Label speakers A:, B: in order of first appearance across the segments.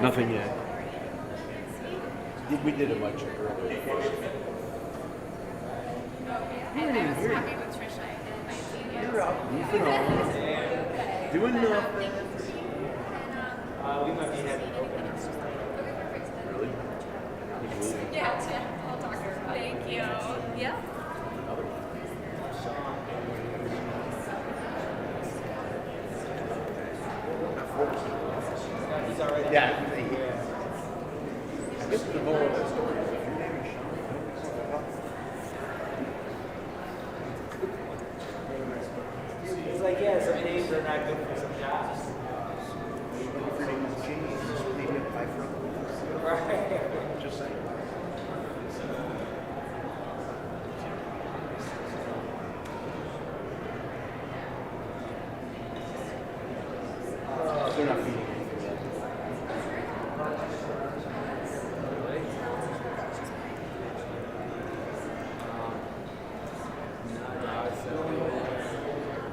A: Nothing yet. We did a bunch earlier.
B: Talking with Trisha and my senior.
A: You're out goofing off, doing nothing.
C: We might be having open.
A: Really? He's leaving.
B: Yeah, I'll talk to her. Thank you. Yeah.
A: Another one.
C: He's already.
A: Yeah. I guess the moral of the story is if your name is Sean,
C: He's like, yeah, some names are not good for some jobs.
A: if your name is James, maybe apply for a
C: Right.
A: Just saying. They're not feeding anything yet.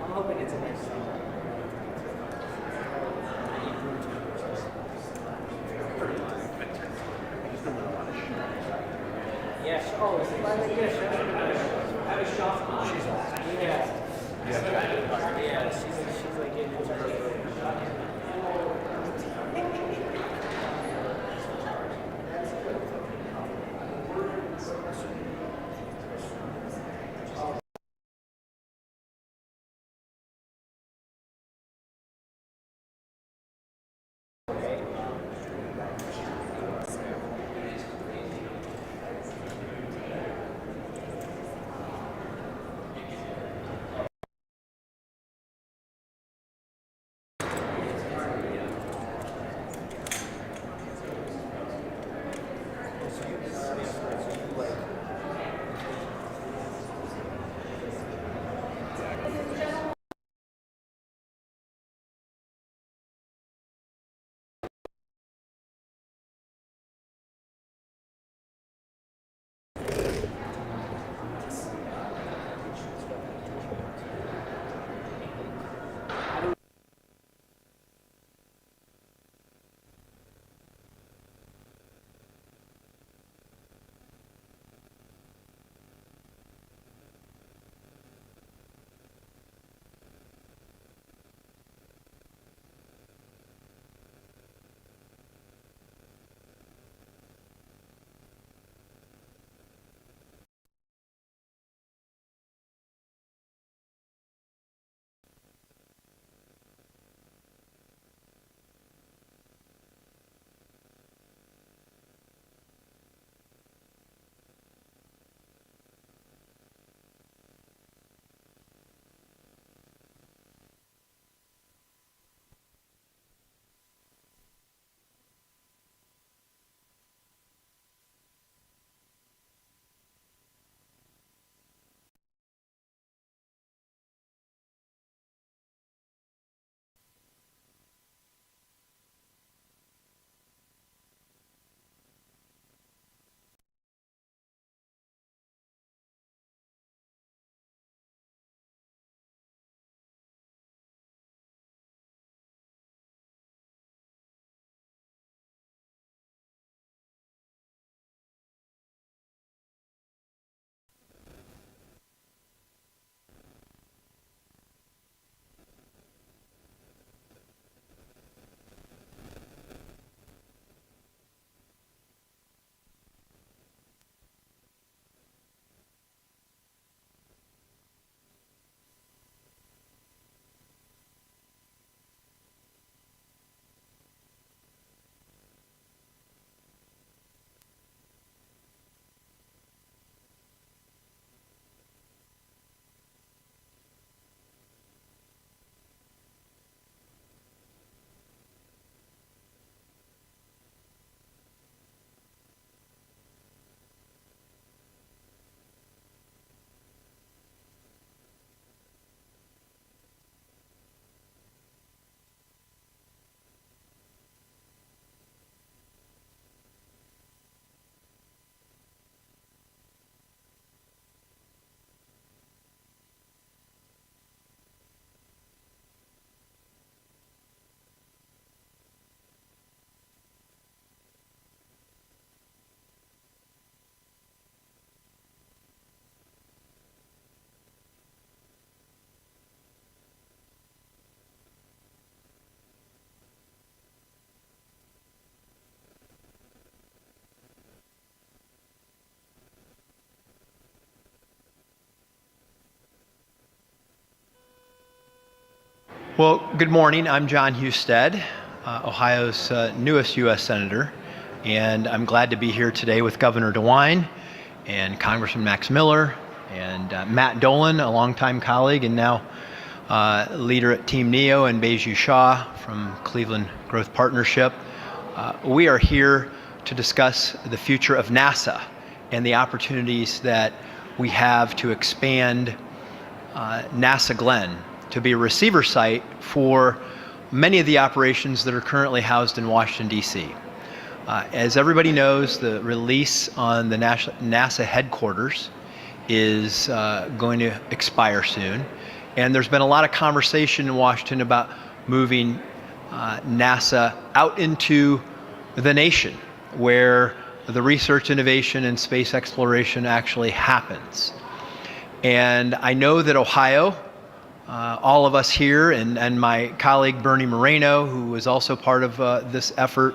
C: I'm hoping it's a nice thing.
A: I just don't want a lot of shit.
C: Yeah. Oh, is it by the gift? I was shocked.
A: She's awesome.
C: Yeah.
A: Yeah.
C: Yeah, she's like in her.
D: Well, good morning. I'm John Husted, Ohio's newest U.S. Senator, and I'm glad to be here today with Governor DeWine and Congressman Max Miller and Matt Dolan, a longtime colleague and now leader at Team NEO, and Baiju Shah from Cleveland Growth Partnership. We are here to discuss the future of NASA and the opportunities that we have to expand NASA Glenn to be a receiver site for many of the operations that are currently housed in Washington, D.C. As everybody knows, the release on the NASA headquarters is going to expire soon. And there's been a lot of conversation in Washington about moving NASA out into the nation, where the research, innovation, and space exploration actually happens. And I know that Ohio, all of us here, and my colleague Bernie Moreno, who is also part of this effort,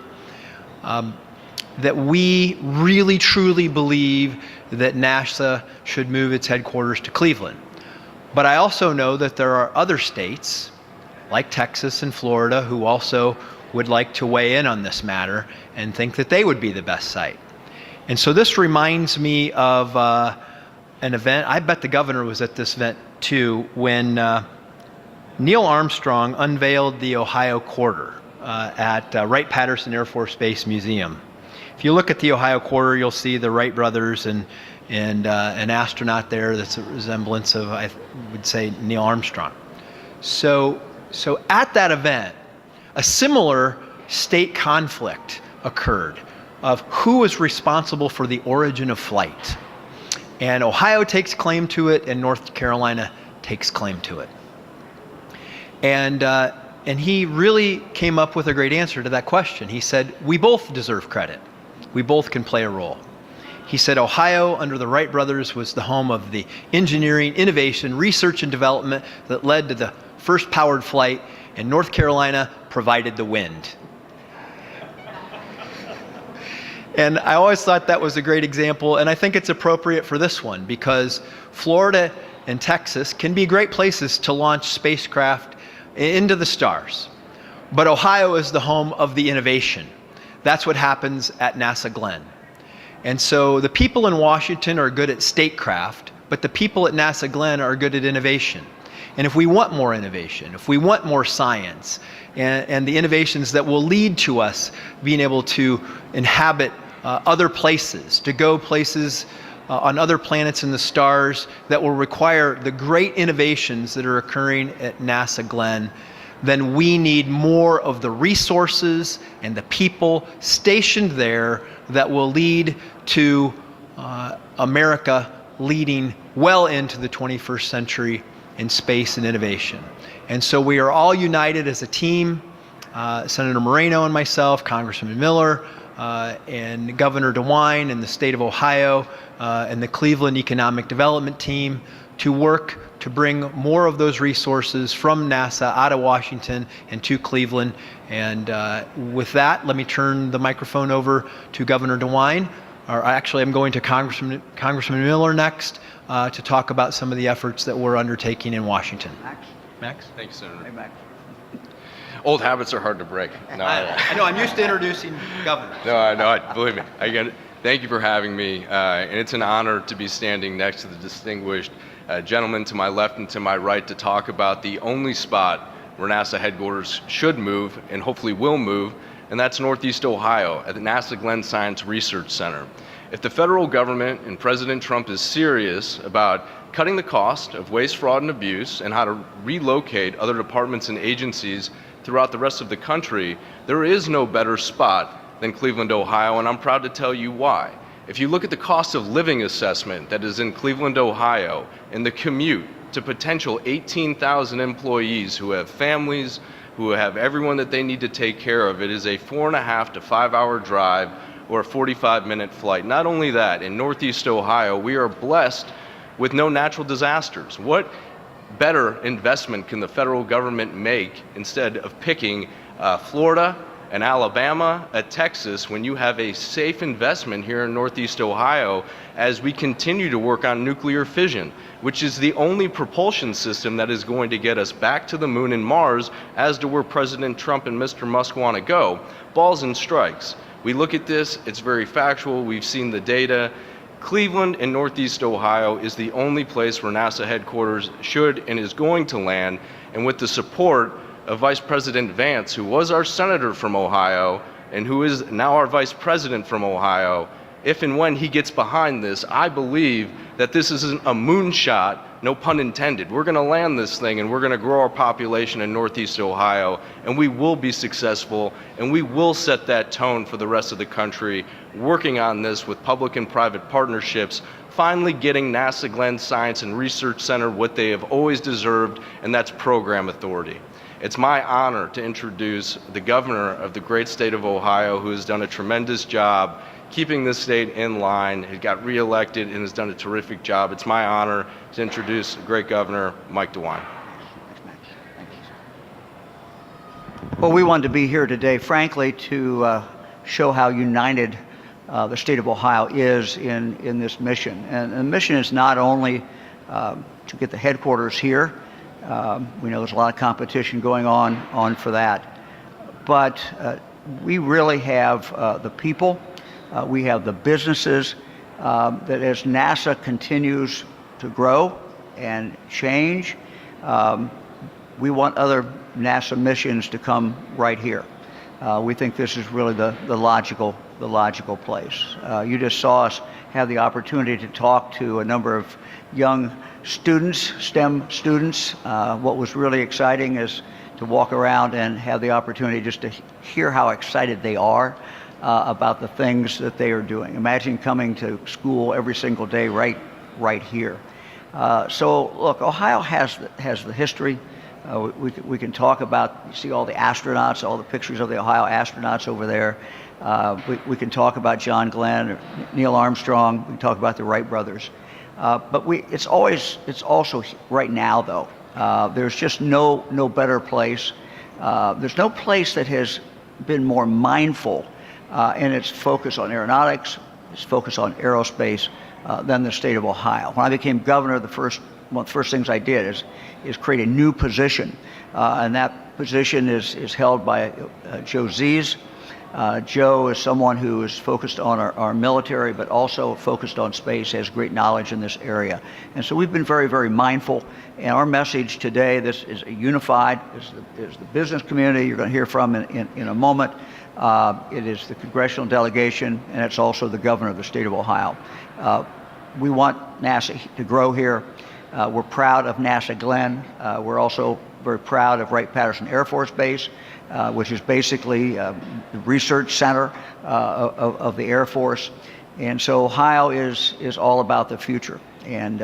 D: that we really truly believe that NASA should move its headquarters to Cleveland. But I also know that there are other states, like Texas and Florida, who also would like to weigh in on this matter and think that they would be the best site. And so this reminds me of an event. I bet the governor was at this event too, when Neil Armstrong unveiled the Ohio Quarter at Wright-Patterson Air Force Base Museum. If you look at the Ohio Quarter, you'll see the Wright brothers and an astronaut there that's a resemblance of, I would say, Neil Armstrong. So at that event, a similar state conflict occurred of who was responsible for the origin of flight. And Ohio takes claim to it, and North Carolina takes claim to it. And he really came up with a great answer to that question. He said, we both deserve credit. We both can play a role. He said Ohio, under the Wright brothers, was the home of the engineering, innovation, research, and development that led to the first powered flight, and North Carolina provided the wind. And I always thought that was a great example, and I think it's appropriate for this one, because Florida and Texas can be great places to launch spacecraft into the stars. But Ohio is the home of the innovation. That's what happens at NASA Glenn. And so the people in Washington are good at statecraft, but the people at NASA Glenn are good at innovation. And if we want more innovation, if we want more science, and the innovations that will lead to us being able to inhabit other places, to go places on other planets in the stars that will require the great innovations that are occurring at NASA Glenn, then we need more of the resources and the people stationed there that will lead to America leading well into the 21st century in space and innovation. And so we are all united as a team, Senator Moreno and myself, Congressman Miller, and Governor DeWine and the state of Ohio, and the Cleveland Economic Development Team, to work to bring more of those resources from NASA out of Washington and to Cleveland. And with that, let me turn the microphone over to Governor DeWine. Or actually, I'm going to Congressman Miller next to talk about some of the efforts that we're undertaking in Washington. Max?
E: Thank you, Senator.
A: Hey, Max.
E: Old habits are hard to break. No,
D: I know, I'm used to introducing governors.
E: Believe me, I get it. Thank you for having me, and it's an honor to be standing next to the distinguished gentleman to my left and to my right to talk about the only spot where NASA headquarters should move and hopefully will move, and that's Northeast Ohio at the NASA Glenn Science Research Center. If the federal government and President Trump is serious about cutting the cost of waste, fraud, and abuse, and how to relocate other departments and agencies throughout the rest of the country, there is no better spot than Cleveland, Ohio, and I'm proud to tell you why. If you look at the cost of living assessment that is in Cleveland, Ohio, and the commute to potential 18,000 employees who have families, who have everyone that they need to take care of, it is a 4.5 to 5 hour drive or a 45-minute flight. Not only that, in Northeast Ohio, we are blessed with no natural disasters. What better investment can the federal government make instead of picking Florida an Alabama, a Texas, when you have a safe investment here in Northeast Ohio as we continue to work on nuclear fission, which is the only propulsion system that is going to get us back to the moon and Mars as to where President Trump and Mr. Musk want to go. Balls and strikes. We look at this, it's very factual, we've seen the data. Cleveland and Northeast Ohio is the only place where NASA headquarters should and is going to land, and with the support of Vice President Vance, who was our senator from Ohio and who is now our vice president from Ohio, if and when he gets behind this, I believe that this isn't a moonshot, no pun intended. We're going to land this thing and we're going to grow our population in Northeast Ohio, and we will be successful, and we will set that tone for the rest of the country, working on this with public and private partnerships, finally getting NASA Glenn Science and Research Center what they have always deserved, and that's program authority. It's my honor to introduce the governor of the great state of Ohio, who has done a tremendous job keeping this state in line. He got reelected and has done a terrific job. It's my honor to introduce great Governor Mike DeWine.
F: Well, we wanted to be here today, frankly, to show how united the state of Ohio is in this mission. And the mission is not only to get the headquarters here. We know there's a lot of competition going on for that. But we really have the people, we have the businesses, that as NASA continues to grow and change, we want other NASA missions to come right here. We think this is really the logical place. You just saw us have the opportunity to talk to a number of young students, STEM students. What was really exciting is to walk around and have the opportunity just to hear how excited they are about the things that they are doing. Imagine coming to school every single day right here. So look, Ohio has the history. We can talk about, you see all the astronauts, all the pictures of the Ohio astronauts over there. We can talk about John Glenn or Neil Armstrong. We can talk about the Wright brothers. But it's also right now though. There's just no better place. There's no place that has been more mindful in its focus on aeronautics, its focus on aerospace than the state of Ohio. When I became governor, one of the first things I did is create a new position, and that position is held by Joe Zies. Joe is someone who is focused on our military, but also focused on space, has great knowledge in this area. And so we've been very, very mindful. And our message today, this is unified, is the business community you're going to hear from in a moment. It is the congressional delegation, and it's also the governor of the state of Ohio. We want NASA to grow here. We're proud of NASA Glenn. We're also very proud of Wright-Patterson Air Force Base, which is basically the research center of the Air Force. And so Ohio is all about the future. And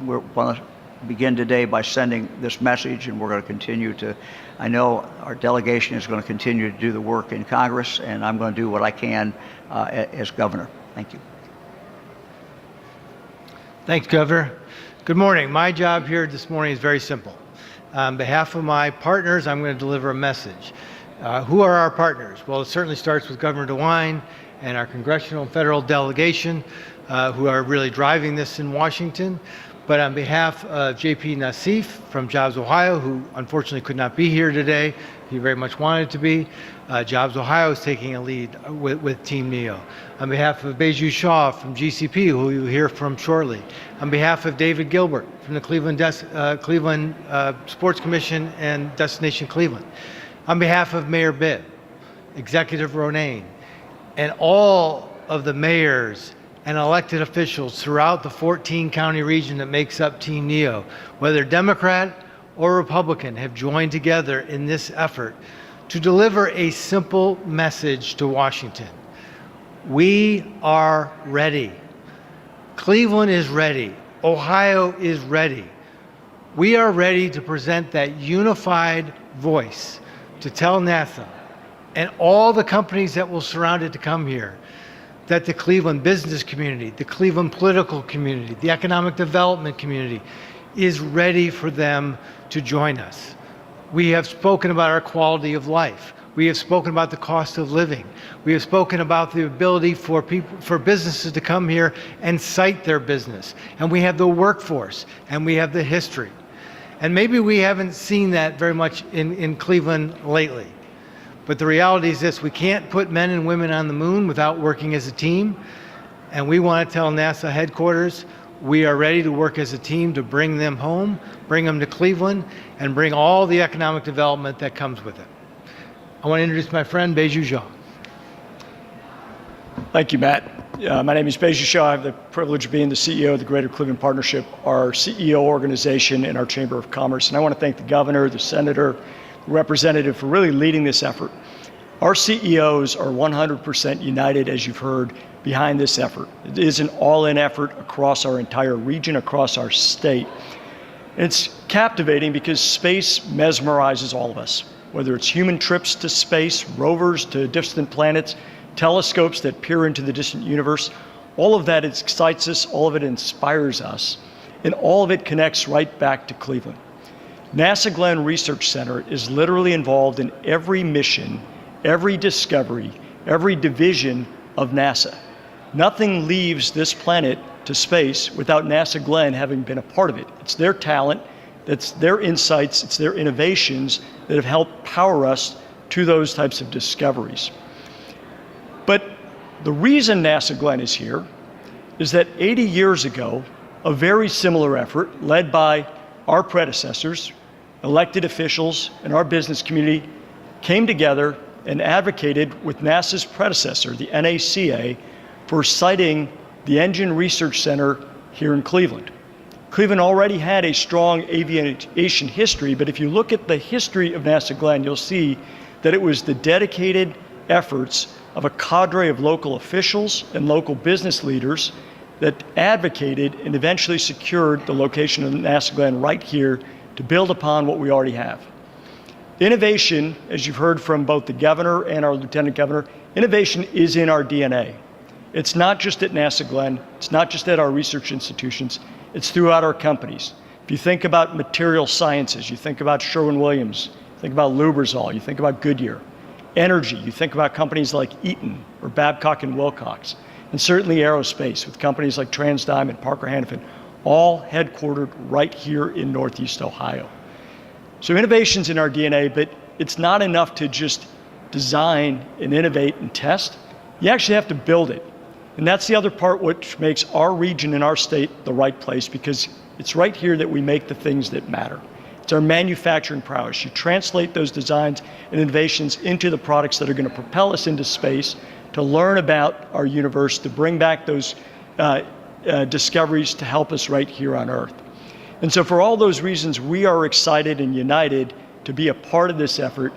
F: we want to begin today by sending this message, and we're going to continue to, I know our delegation is going to continue to do the work in Congress, and I'm going to do what I can as governor. Thank you.
G: Thanks, Governor. Good morning. My job here this morning is very simple. On behalf of my partners, I'm going to deliver a message. Who are our partners? Well, it certainly starts with Governor DeWine and our congressional and federal delegation, who are really driving this in Washington. But on behalf of JP Nassif from Jobs Ohio, who unfortunately could not be here today, he very much wanted to be, Jobs Ohio is taking a lead with Team NEO. On behalf of Beju Shaw from GCP, who you'll hear from shortly. On behalf of David Gilbert from the Cleveland Sports Commission and Destination Cleveland. On behalf of Mayor Bibb, Executive Ronayne, and all of the mayors and elected officials throughout the 14 county region that makes up Team NEO, whether Democrat or Republican, have joined together in this effort to deliver a simple message to Washington. We are ready. Cleveland is ready. Ohio is ready. We are ready to present that unified voice to tell NASA and all the companies that will surround it to come here that the Cleveland business community, the Cleveland political community, the economic development community is ready for them to join us. We have spoken about our quality of life. We have spoken about the cost of living. We have spoken about the ability for businesses to come here and site their business. And we have the workforce, and we have the history. And maybe we haven't seen that very much in Cleveland lately. But the reality is this: we can't put men and women on the moon without working as a team. And we want to tell NASA headquarters, we are ready to work as a team to bring them home, bring them to Cleveland, and bring all the economic development that comes with it. I want to introduce my friend, Beju Zhang.
H: Thank you, Matt. My name is Beju Shah. I have the privilege of being the CEO of the Greater Cleveland Partnership, our CEO organization in our Chamber of Commerce. And I want to thank the governor, the senator, the representative for really leading this effort. Our CEOs are 100% united, as you've heard, behind this effort. It is an all-in effort across our entire region, across our state. It's captivating because space mesmerizes all of us, whether it's human trips to space, rovers to distant planets, telescopes that peer into the distant universe. All of that excites us, all of it inspires us, and all of it connects right back to Cleveland. NASA Glenn Research Center is literally involved in every mission, every discovery, every division of NASA. Nothing leaves this planet to space without NASA Glenn having been a part of it. It's their talent, it's their insights, it's their innovations that have helped power us to those types of discoveries. But the reason NASA Glenn is here is that 80 years ago, a very similar effort led by our predecessors, elected officials, and our business community came together and advocated with NASA's predecessor, the NACA, for siting the Engine Research Center here in Cleveland. Cleveland already had a strong aviation history, but if you look at the history of NASA Glenn, you'll see that it was the dedicated efforts of a cadre of local officials and local business leaders that advocated and eventually secured the location of NASA Glenn right here to build upon what we already have. Innovation, as you've heard from both the governor and our lieutenant governor, innovation is in our DNA. It's not just at NASA Glenn, it's not just at our research institutions, it's throughout our companies. If you think about material sciences, you think about Sherwin-Williams, think about Lubrizol, you think about Goodyear. Energy, you think about companies like Eaton or Babcock and Wilcox, and certainly aerospace with companies like TransDigm and Parker Hannifin, all headquartered right here in Northeast Ohio. So innovation's in our DNA, but it's not enough to just design and innovate and test. You actually have to build it. And that's the other part which makes our region and our state the right place, because it's right here that we make the things that matter. It's our manufacturing prowess. You translate those designs and innovations into the products that are going to propel us into space, to learn about our universe, to bring back those discoveries to help us right here on Earth. And so for all those reasons, we are excited and united to be a part of this effort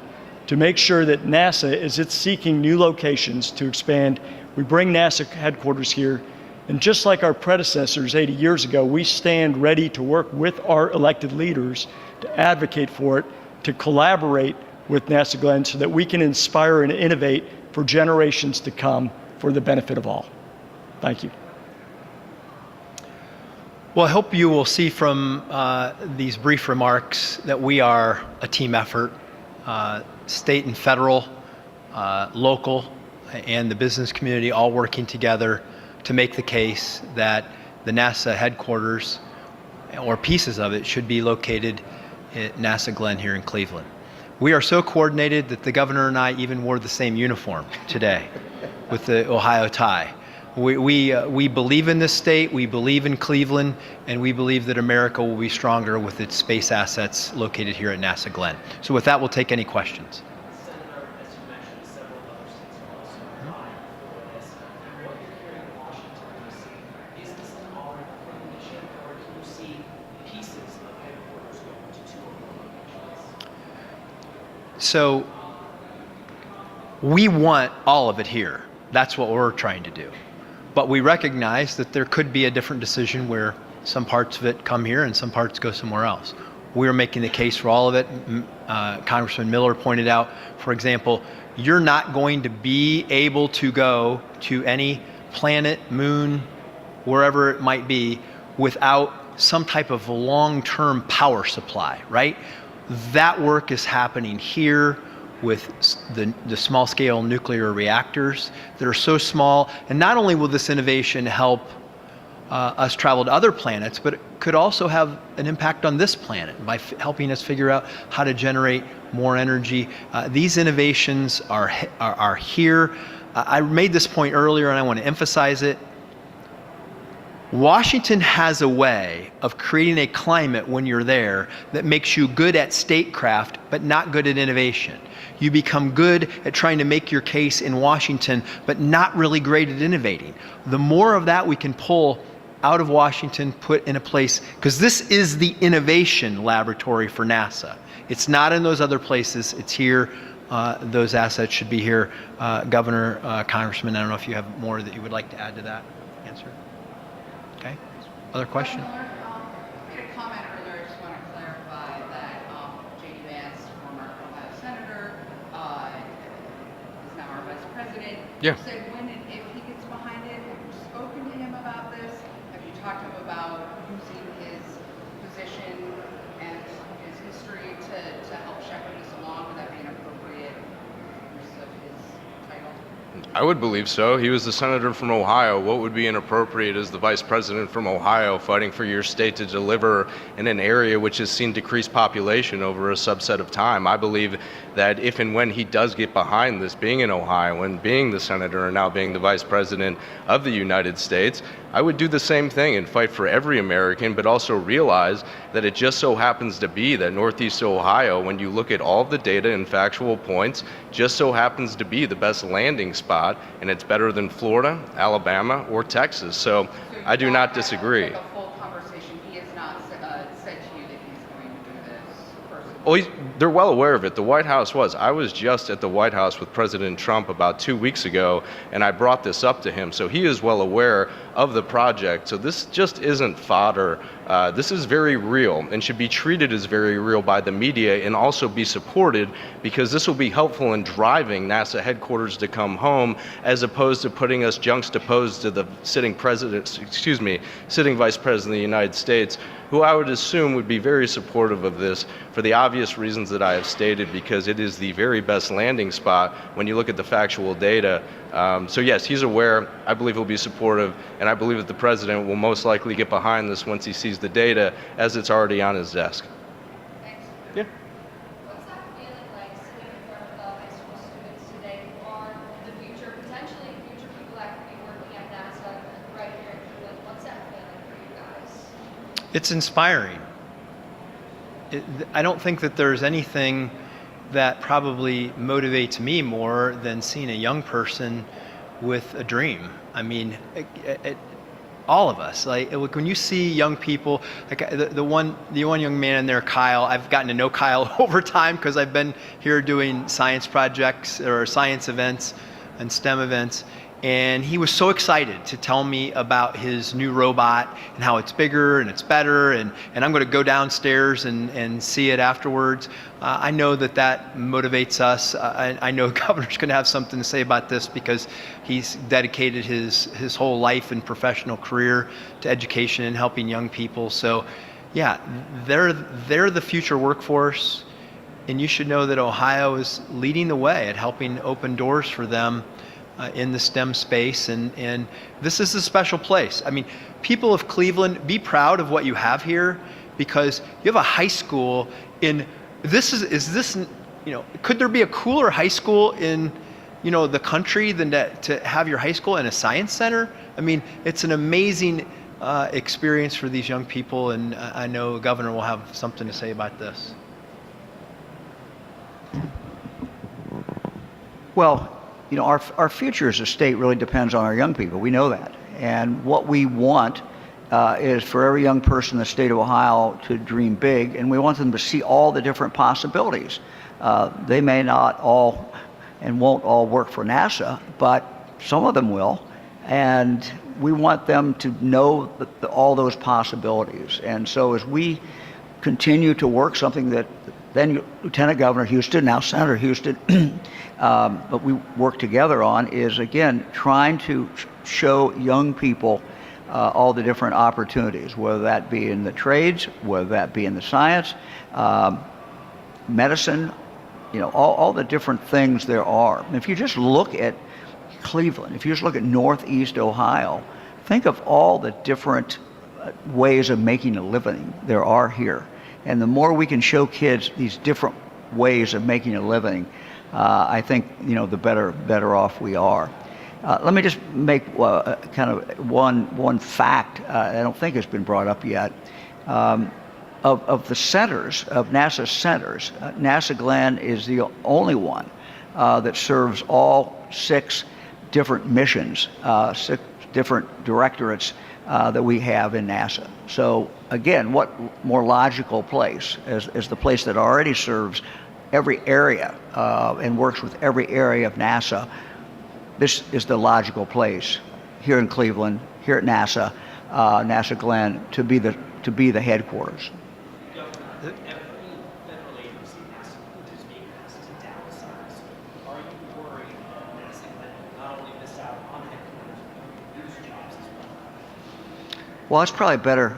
H: to make sure that NASA, as it's seeking new locations to expand, we bring NASA headquarters here. And just like our predecessors 80 years ago, we stand ready to work with our elected leaders to advocate for it, to collaborate with NASA Glenn so that we can inspire and innovate for generations to come for the benefit of all. Thank you.
D: Well, I hope you will see from these brief remarks that we are a team effort, state and federal, local, and the business community all working together to make the case that the NASA headquarters, or pieces of it, should be located at NASA Glenn here in Cleveland. We are so coordinated that the governor and I even wore the same uniform today with the Ohio tie. We believe in this state, we believe in Cleveland, and we believe that America will be stronger with its space assets located here at NASA Glenn. So with that, we'll take any questions.
C: Senator, as you mentioned, several other states are also vying for this. What you're hearing in Washington, D.C., is this an all-important mission, or can you see pieces of headquarters going to two or more locations?
D: So we want all of it here. That's what we're trying to do. But we recognize that there could be a different decision where some parts of it come here and some parts go somewhere else. We're making the case for all of it. Congressman Miller pointed out, for example, you're not going to be able to go to any planet, moon, wherever it might be, without some type of long-term power supply, right? That work is happening here with the small scale nuclear reactors that are so small. And not only will this innovation help us travel to other planets, but it could also have an impact on this planet by helping us figure out how to generate more energy. These innovations are here. I made this point earlier and I want to emphasize it. Washington has a way of creating a climate when you're there that makes you good at statecraft, but not good at innovation. You become good at trying to make your case in Washington, but not really great at innovating. The more of that we can pull out of Washington, put in a place, because this is the innovation laboratory for NASA. It's not in those other places, it's here. Those assets should be here. Governor, Congressman, I don't know if you have more that you would like to add to that answer. Okay, other question?
I: I made a comment earlier, I just want to clarify that J.D. Vance, former Ohio Senator, is now our Vice President.
E: Yeah.
I: Said when and if he gets behind it, have you spoken to him about this? Have you talked to him about using his position and his history to help shepherd this along? Would that be an appropriate use of his title?
E: I would believe so. He was the senator from Ohio. What would be inappropriate as the vice president from Ohio fighting for your state to deliver in an area which has seen decreased population over a subset of time? I believe that if and when he does get behind this, being in Ohio and being the senator and now being the vice president of the United States, I would do the same thing and fight for every American, but also realize that it just so happens to be that Northeast Ohio, when you look at all the data and factual points, just so happens to be the best landing spot, and it's better than Florida, Alabama, or Texas. So I do not disagree.
I: Like a full conversation, he has not said to you that he's going to do this personally.
E: Well, they're well aware of it. The White House was. I was just at the White House with President Trump about 2 weeks ago, and I brought this up to him. So he is well aware of the project. So this just isn't fodder. This is very real and should be treated as very real by the media and also be supported, because this will be helpful in driving NASA headquarters to come home, as opposed to putting us juxtaposed to the sitting vice president of the United States, who I would assume would be very supportive of this for the obvious reasons that I have stated, because it is the very best landing spot when you look at the factual data. So yes, he's aware. I believe he'll be supportive, and I believe that the president will most likely get behind this once he sees the data, as it's already on his desk.
I: Thanks.
E: Yeah.
B: What's that feeling like sitting in front of high school students today who are the future, potentially future people that could be working at NASA right here in Cleveland? What's that feeling for you guys?
D: It's inspiring. I don't think that there's anything that probably motivates me more than seeing a young person with a dream. I mean, all of us, like when you see young people, like the one young man in there, Kyle. I've gotten to know Kyle over time because I've been here doing science projects or science events and STEM events. And he was so excited to tell me about his new robot and how it's bigger and it's better, and I'm going to go downstairs and see it afterwards. I know that motivates us. I know the governor's going to have something to say about this, because he's dedicated his whole life and professional career to education and helping young people. So yeah, they're the future workforce, and you should know that Ohio is leading the way at helping open doors for them in the STEM space, and this is a special place. I mean, people of Cleveland, be proud of what you have here, because you have a high school in could there be a cooler high school in the country than to have your high school in a science center? I mean, it's an amazing experience for these young people, and I know the governor will have something to say about this.
F: Well, our future as a state really depends on our young people. We know that. And what we want is for every young person in the state of Ohio to dream big, and we want them to see all the different possibilities. They may not all and won't all work for NASA, but some of them will. And we want them to know all those possibilities. And so as we continue to work, something that then Lieutenant Governor Husted, now Senator Husted, but we work together on, is again trying to show young people all the different opportunities, whether that be in the trades, whether that be in the science, medicine, all the different things there are. If you just look at Cleveland, if you just look at Northeast Ohio, think of all the different ways of making a living there are here. And the more we can show kids these different ways of making a living, I think, the better off we are. Let me just make kind of one fact I don't think has been brought up yet. Of the centers, of NASA's centers, NASA Glenn is the only one that serves all 6 different missions, 6 different directorates that we have in NASA. So again, what more logical place as the place that already serves every area and works with every area of NASA. This is the logical place here in Cleveland, here at NASA, NASA Glenn, to be the headquarters.
C: Every federal agency is being asked to downsize. Are you worried that NASA Glenn will not only miss out on headquarters, but lose jobs as well?
F: Well, it's probably better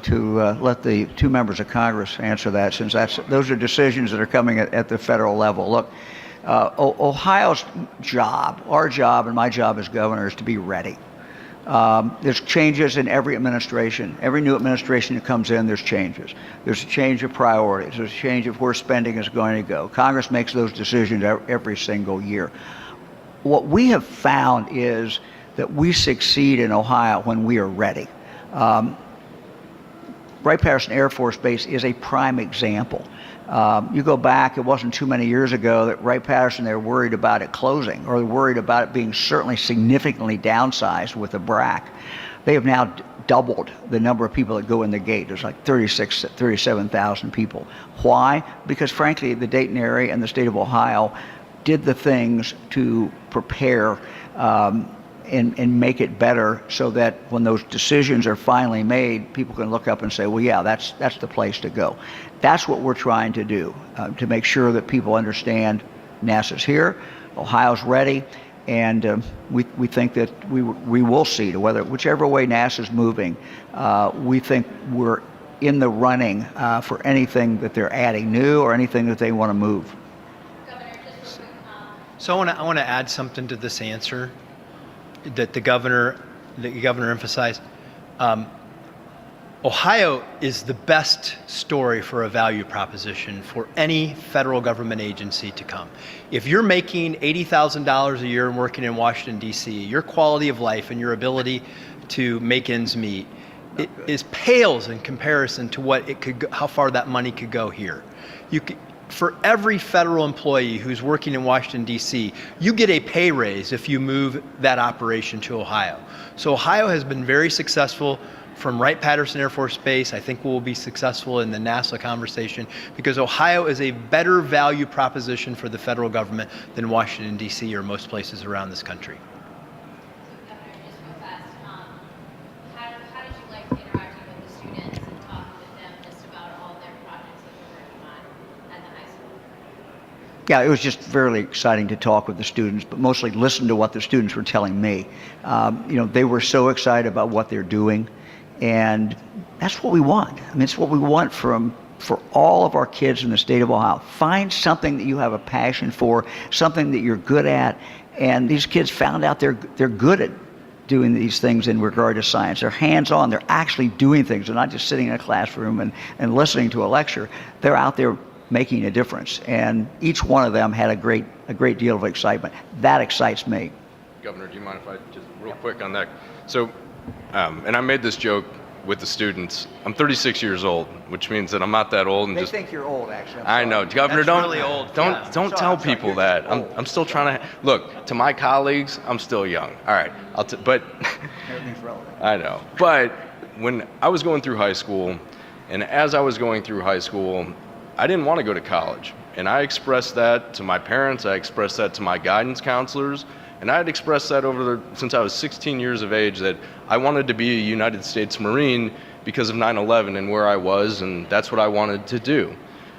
F: to let the 2 members of Congress answer that, since those are decisions that are coming at the federal level. Look, Ohio's job, our job, and my job as governor is to be ready. There's changes in every administration. Every new administration that comes in, there's changes. There's a change of priorities. There's a change of where spending is going to go. Congress makes those decisions every single year. What we have found is that we succeed in Ohio when we are ready. Wright-Patterson Air Force Base is a prime example. You go back, it wasn't too many years ago that Wright-Patterson, they were worried about it closing, or worried about it being certainly significantly downsized with the BRAC. They have now doubled the number of people that go in the gate. There's like 37,000 people. Why? Because frankly, the Dayton area and the state of Ohio did the things to prepare and make it better, so that when those decisions are finally made, people can look up and say, well, yeah, that's the place to go. That's what we're trying to do, to make sure that people understand NASA's here, Ohio's ready, and we think that we will see, to whichever way NASA's moving, we think we're in the running for anything that they're adding new or anything that they want to move.
B: Governor, just real quick,
D: So I want to add something to this answer that the governor emphasized. Ohio is the best story for a value proposition for any federal government agency to come. If you're making $80,000 a year and working in Washington, D.C., your quality of life and your ability to make ends meet pales in comparison to what it could, how far that money could go here. For every federal employee who's working in Washington, D.C., you get a pay raise if you move that operation to Ohio. So Ohio has been very successful from Wright-Patterson Air Force Base. I think we'll be successful in the NASA conversation, because Ohio is a better value proposition for the federal government than Washington, D.C. or most places around this country.
B: Governor, just real fast, how did you like interacting with the students and talking with them just about all their projects that they're working on at the high school?
F: Yeah, it was just very exciting to talk with the students, but mostly listen to what the students were telling me. They were so excited about what they're doing, and that's what we want. I mean, it's what we want for all of our kids in the state of Ohio. Find something that you have a passion for, something that you're good at, and these kids found out they're good at doing these things in regard to science. They're hands-on. They're actually doing things. They're not just sitting in a classroom and listening to a lecture. They're out there making a difference, and each one of them had a great deal of excitement. That excites me.
E: Governor, do you mind if I just real quick on that? So, and I made this joke with the students. I'm 36 years old, which means that I'm not that old. And
F: They think you're old, actually.
E: I know, Governor.
D: That's
E: don't
D: really old.
E: don't
F: Sorry,
E: tell
F: I'm sorry.
E: people
F: You're
E: that.
F: just old.
E: I'm still trying to look to my colleagues. I'm still young. All right, but
F: Everything's relevant.
E: I know. But when I was going through high school, and as I was going through high school, I didn't want to go to college, and I expressed that to my parents. I expressed that to my guidance counselors. And I had expressed that since I was 16 years of age, that I wanted to be a United States Marine because of 9/11 and where I was, and that's what I wanted to do.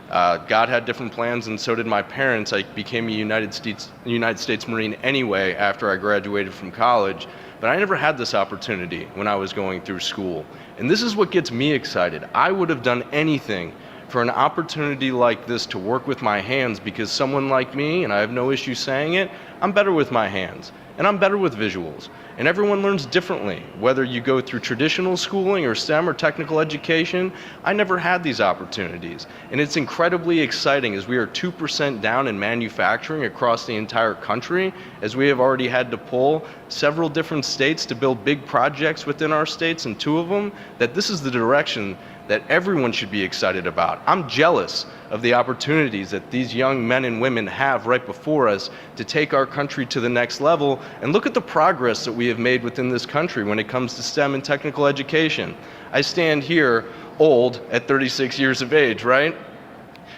E: God had different plans, and so did my parents. I became a United States Marine anyway after I graduated from college, but I never had this opportunity when I was going through school. And this is what gets me excited. I would have done anything for an opportunity like this to work with my hands, because someone like me, and I have no issue saying it, I'm better with my hands and I'm better with visuals. And everyone learns differently, whether you go through traditional schooling or STEM or technical education. I never had these opportunities. And it's incredibly exciting as we are 2% down in manufacturing across the entire country, as we have already had to pull several different states to build big projects within our states, and 2 of them, that this is the direction that everyone should be excited about. I'm jealous of the opportunities that these young men and women have right before us to take our country to the next level. And look at the progress that we have made within this country when it comes to STEM and technical education. I stand here old at 36 years of age, right?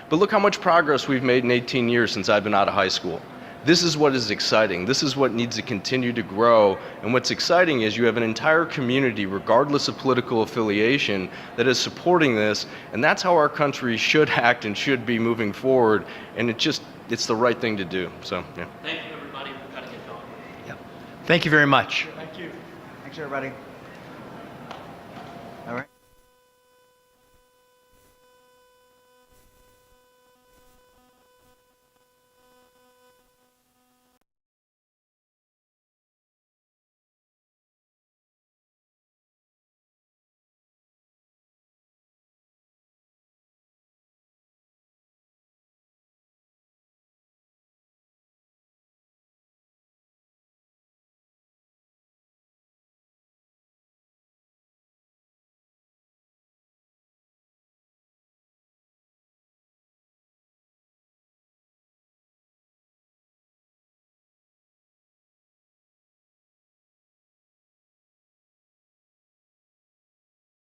E: But look how much progress we've made in 18 years since I've been out of high school. This is what is exciting. This is what needs to continue to grow. And what's exciting is you have an entire community, regardless of political affiliation, that is supporting this. And that's how our country should act and should be moving forward. And it's the right thing to do. So, yeah.
C: Thank you, everybody. We've got to get going.
D: Yeah. Thank you very much.
H: Thank you.
F: Thanks, everybody.